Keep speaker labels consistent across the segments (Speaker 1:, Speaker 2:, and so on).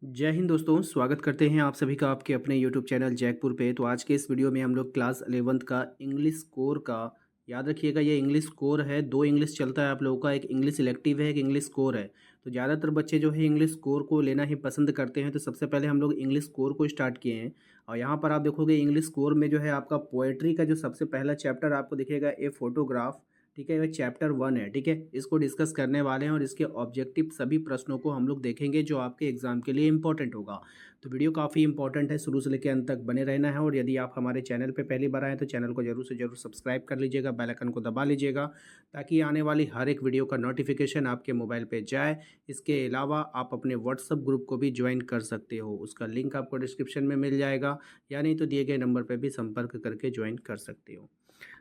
Speaker 1: जय हिंद दोस्तों, स्वागत करते हैं आप सभी का आपके अपने यूट्यूब चैनल जैकपुर पे। तो आज के इस वीडियो में हम लोग क्लास 11th का इंग्लिश कोर का, याद रखिएगा ये इंग्लिश कोर है। दो इंग्लिश चलता है आप लोगों का, एक इंग्लिश इलेक्टिव है, एक इंग्लिश कोर है। तो ज़्यादातर बच्चे जो है इंग्लिश कोर को लेना ही पसंद करते हैं। तो सबसे पहले हम लोग इंग्लिश कोर को स्टार्ट किए हैं। और यहाँ पर आप देखोगे इंग्लिश कोर में जो है आपका पोएट्री का जो सबसे पहला चैप्टर आपको दिखेगा ए फोटोग्राफ। ठीक है, ये चैप्टर 1 है। ठीक है, इसको डिस्कस करने वाले हैं और इसके ऑब्जेक्टिव सभी प्रश्नों को हम लोग देखेंगे जो आपके एग्जाम के लिए इंपॉर्टेंट होगा। तो वीडियो काफ़ी इंपॉर्टेंट है, शुरू से लेकर अंत तक बने रहना है। और यदि आप हमारे चैनल पे पहली बार आए तो चैनल को जरूर से जरूर सब्सक्राइब कर लीजिएगा, बेल आइकन को दबा लीजिएगा ताकि आने वाली हर एक वीडियो का नोटिफिकेशन आपके मोबाइल पे जाए। इसके अलावा आप अपने व्हाट्सअप ग्रुप को भी ज्वाइन कर सकते हो, उसका लिंक आपको डिस्क्रिप्शन में मिल जाएगा, या नहीं तो दिए गए नंबर पर भी संपर्क करके ज्वाइन कर सकते हो।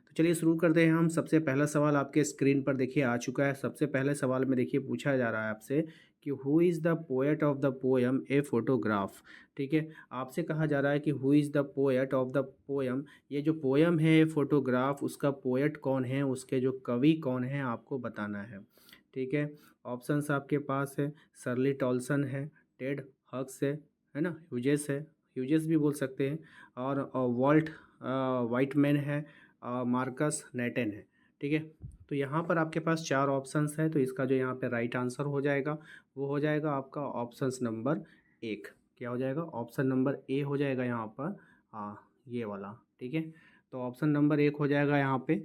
Speaker 1: तो चलिए शुरू करते हैं हम। सबसे पहला सवाल आपके स्क्रीन पर देखिए आ चुका है। सबसे पहले सवाल में देखिए पूछा जा रहा है आपसे कि who is the poet of the poem a photograph. ठीक है, आपसे कहा जा रहा है कि who is the poet of the poem. ये जो पोएम है फोटोग्राफ, उसका पोएट कौन है, उसके जो कवि कौन है आपको बताना है। ठीक है, ऑप्शंस आपके पास है, शर्ली टॉल्सन है, टेड हक्स है ना, ह्यूजेस है, ह्यूजेस भी बोल सकते हैं, और वॉल्ट वाइटमैन है, मार्कस नेटन है। ठीक है, तो यहाँ पर आपके पास चार ऑप्शंस है। तो इसका जो यहाँ पे राइट आंसर हो जाएगा वो हो जाएगा आपका ऑप्शंस नंबर 1। क्या हो जाएगा, ऑप्शन नंबर ए हो जाएगा यहाँ पर, ये वाला। ठीक है, तो ऑप्शन नंबर 1 हो जाएगा यहाँ पे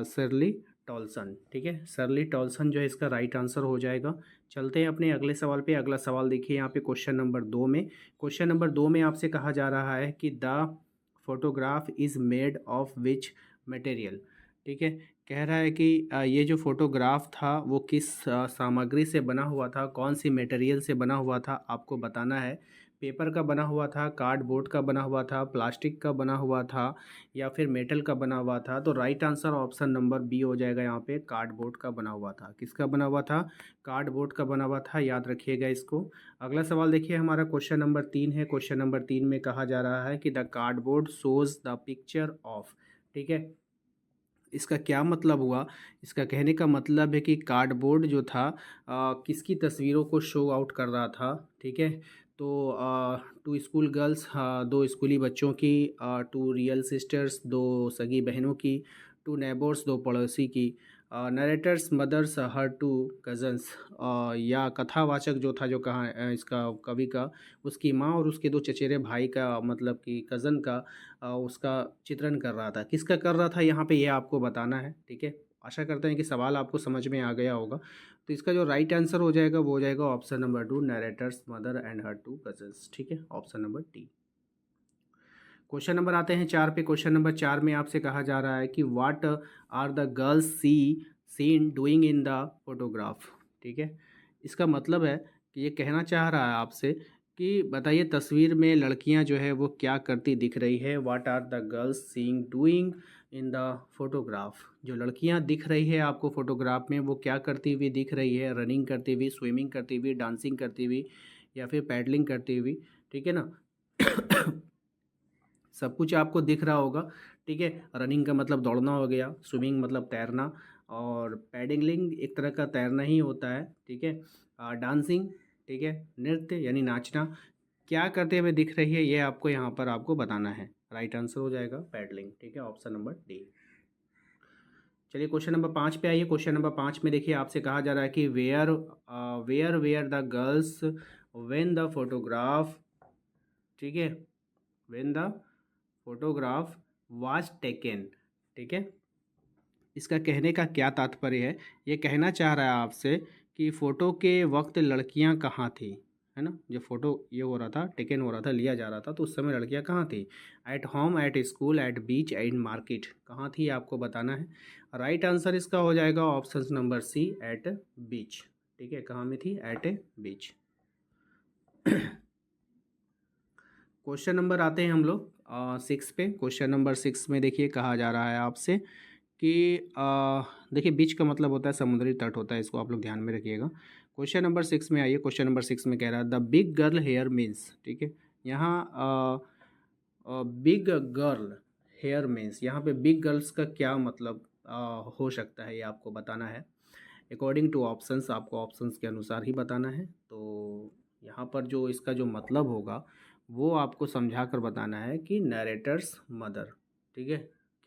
Speaker 1: शर्ली टॉल्सन। ठीक है, शर्ली टॉल्सन जो है इसका राइट आंसर हो जाएगा। चलते हैं अपने अगले सवाल पे। अगला सवाल देखिए यहाँ पे क्वेश्चन नंबर 2 में। क्वेश्चन नंबर 2 में आपसे कहा जा रहा है कि the photograph is made of which material. ठीक है, कह रहा है कि ये जो फोटोग्राफ था वो किस सामग्री से बना हुआ था, कौन सी मटेरियल से बना हुआ था आपको बताना है। पेपर का बना हुआ था, कार्डबोर्ड का बना हुआ था, प्लास्टिक का बना हुआ था, या फिर मेटल का बना हुआ था। तो right answer option number B हो जाएगा यहाँ पे, कार्डबोर्ड का बना हुआ था। किसका बना हुआ था, कार्डबोर्ड का बना हुआ था, याद रखिएगा इसको। अगला सवाल देखिए हमारा क्वेश्चन नंबर 3 है। क्वेश्चन नंबर 3 में कहा जा रहा है कि the cardboard shows the picture of. ठीक है, इसका क्या मतलब हुआ। इसका कहने का मतलब है कि कार्डबोर्ड जो था किसकी तस्वीरों को शो आउट कर रहा था। ठीक है, तो टू स्कूल गर्ल्स, दो स्कूली बच्चों की, टू रियल सिस्टर्स, दो सगी बहनों की, टू नेबर्स, दो पड़ोसी की, narrator's mothers, her two cousins, या कथावाचक जो था, जो कहा इसका कवि का, उसकी माँ और उसके दो चचेरे भाई का, मतलब कि कज़न का, उसका चित्रण कर रहा था। किसका कर रहा था यहाँ पे ये आपको बताना है। ठीक है, आशा करते हैं कि सवाल आपको समझ में आ गया होगा। तो इसका जो राइट आंसर हो जाएगा वो हो जाएगा option number 2, narrator's mother and her two cousins. ठीक है, option number D. Question number आते हैं 4 पे। क्वेश्चन नंबर 4 में आपसे कहा जा रहा है कि what are the girls seen doing in the photograph. ठीक है, इसका मतलब है कि ये कहना चाह रहा है आपसे कि बताइए तस्वीर में लड़कियां जो है वो क्या करती दिख रही है। What are the girls seeing doing in the photograph. जो लड़कियां दिख रही है आपको फोटोग्राफ में वो क्या करती हुई दिख रही है, रनिंग करती हुई, स्विमिंग करती हुई, डांसिंग करती हुई, या फिर पैडलिंग करती हुई। ठीक है ना सब कुछ आपको दिख रहा होगा। ठीक है, रनिंग का मतलब दौड़ना हो गया, स्विमिंग मतलब तैरना, और पैडलिंग एक तरह का तैरना ही होता है। ठीक है, डांसिंग, ठीक है, नृत्य यानी नाचना। क्या करते हुए दिख रही है ये आपको यहाँ पर आपको बताना है। राइट आंसर हो जाएगा पैडलिंग। ठीक है, ऑप्शन नंबर डी। चलिए क्वेश्चन नंबर 5 पे आइए। क्वेश्चन नंबर 5 में देखिए आपसे कहा जा रहा है कि where where where the girls when the photograph. ठीक है, when the photograph was taken. ठीक है, इसका कहने का क्या तात्पर्य है। ये कहना चाह रहा है आपसे कि फ़ोटो के वक्त लड़कियां कहाँ थी, है ना। जो फ़ोटो ये हो रहा था, टेकन हो रहा था, लिया जा रहा था, तो उस समय लड़कियां कहाँ थी। At home, at school, at beach, at market. कहाँ थी आपको बताना है। राइट आंसर इसका हो जाएगा ऑप्शन नंबर सी, एट बीच। ठीक है, कहाँ में थी, एट ए बीच। क्वेश्चन नंबर आते हैं हम लोग 6 पे। क्वेश्चन नंबर 6 में देखिए कहा जा रहा है आपसे कि देखिए बीच का मतलब होता है समुद्री तट होता है, इसको आप लोग ध्यान में रखिएगा। क्वेश्चन नंबर 6 में आइए। क्वेश्चन नंबर 6 में कह रहा है the big girl here means. ठीक है, यहाँ बिग गर्ल हेयर मीन्स, यहाँ पे बिग गर्ल्स का क्या मतलब हो सकता है ये आपको बताना है। अकॉर्डिंग टू ऑप्शंस, आपको ऑप्शंस के अनुसार ही बताना है। तो यहाँ पर जो इसका जो मतलब होगा वो आपको समझा कर बताना है कि नरेटर्स मदर। ठीक है,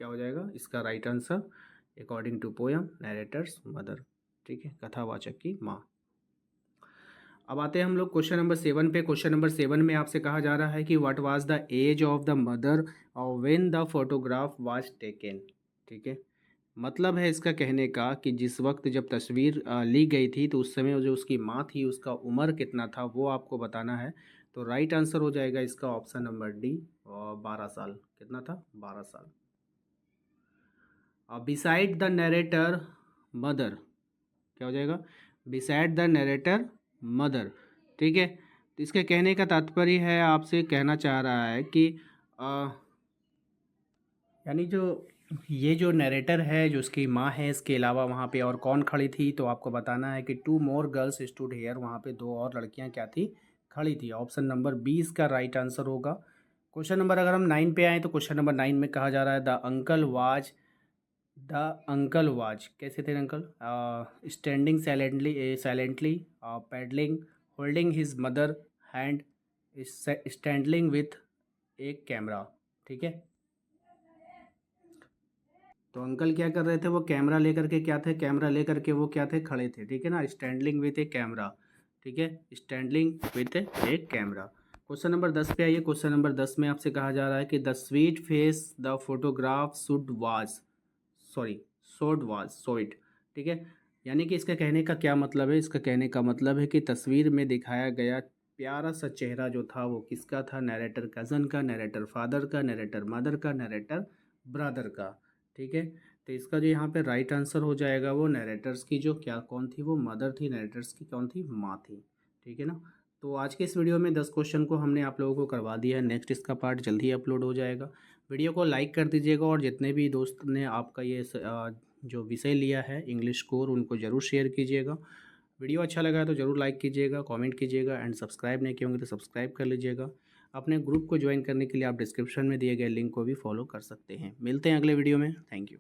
Speaker 1: क्या हो जाएगा इसका right answer according to poem narrator's mother. ठीक है, कथावाचक की माँ। अब आते हैं हम लोग क्वेश्चन नंबर 7 पे। क्वेश्चन नंबर 7 में आपसे कहा जा रहा है कि what was the age of the mother और when the photograph was taken. ठीक है, मतलब है इसका कहने का कि जिस वक्त जब तस्वीर ली गई थी तो उस समय जो उसकी माँ थी उसका उम्र कितना था वो आपको बताना है। तो राइट आंसर हो जाएगा इसका ऑप्शन नंबर डी, और 12 साल। कितना था? 12 साल। बिसाइड द नरेटर मदर, क्या हो जाएगा? Beside the narrator mother. ठीक है, तो इसके कहने का तात्पर्य है, आपसे कहना चाह रहा है कि यानी जो ये जो नरेटर है जो उसकी माँ है, इसके अलावा वहाँ पे और कौन खड़ी थी, तो आपको बताना है कि 2 मोर गर्ल्स स्टूड हेयर, वहाँ पे 2 और लड़कियाँ क्या थी? खड़ी थी। ऑप्शन नंबर 20 का राइट आंसर होगा। क्वेश्चन नंबर अगर हम 9 पे आएँ तो क्वेश्चन नंबर 9 में कहा जा रहा है द अंकल वाज कैसे थे uncle? Standing silently, paddling, holding his mother hand, standing with एक कैमरा। ठीक है, तो अंकल क्या कर रहे थे? वो कैमरा लेकर के क्या थे? कैमरा लेकर के वो क्या थे? खड़े थे। ठीक है ना, स्टैंडलिंग विथ ए कैमरा। ठीक है, standing with a camera. Question number 10 पे आइए। क्वेश्चन नंबर 10 में आपसे कहा जा रहा है कि the sweet face the photograph showed was sweet. ठीक है, यानी कि इसका कहने का क्या मतलब है? इसका कहने का मतलब है कि तस्वीर में दिखाया गया प्यारा सा चेहरा जो था वो किसका था? नरेटर कज़न का, नरेटर फादर का, नरेटर मदर का, नरेटर ब्रदर का। ठीक है, तो इसका जो यहाँ पे राइट आंसर हो जाएगा वो नरेटर्स की जो क्या कौन थी? वो मदर थी। नरेटर्स की कौन थी? माँ थी। ठीक है ना। तो आज के इस वीडियो में 10 क्वेश्चन को हमने आप लोगों को करवा दिया है। नेक्स्ट इसका पार्ट जल्दी ही अपलोड हो जाएगा। वीडियो को लाइक कर दीजिएगा और जितने भी दोस्त ने आपका ये जो विषय लिया है इंग्लिश कोर, उनको ज़रूर शेयर कीजिएगा। वीडियो अच्छा लगा है तो ज़रूर लाइक कीजिएगा, कमेंट कीजिएगा एंड सब्सक्राइब नहीं किए होंगे तो सब्सक्राइब कर लीजिएगा। अपने ग्रुप को ज्वाइन करने के लिए आप डिस्क्रिप्शन में दिए गए लिंक को भी फॉलो कर सकते हैं। मिलते हैं अगले वीडियो में। Thank you.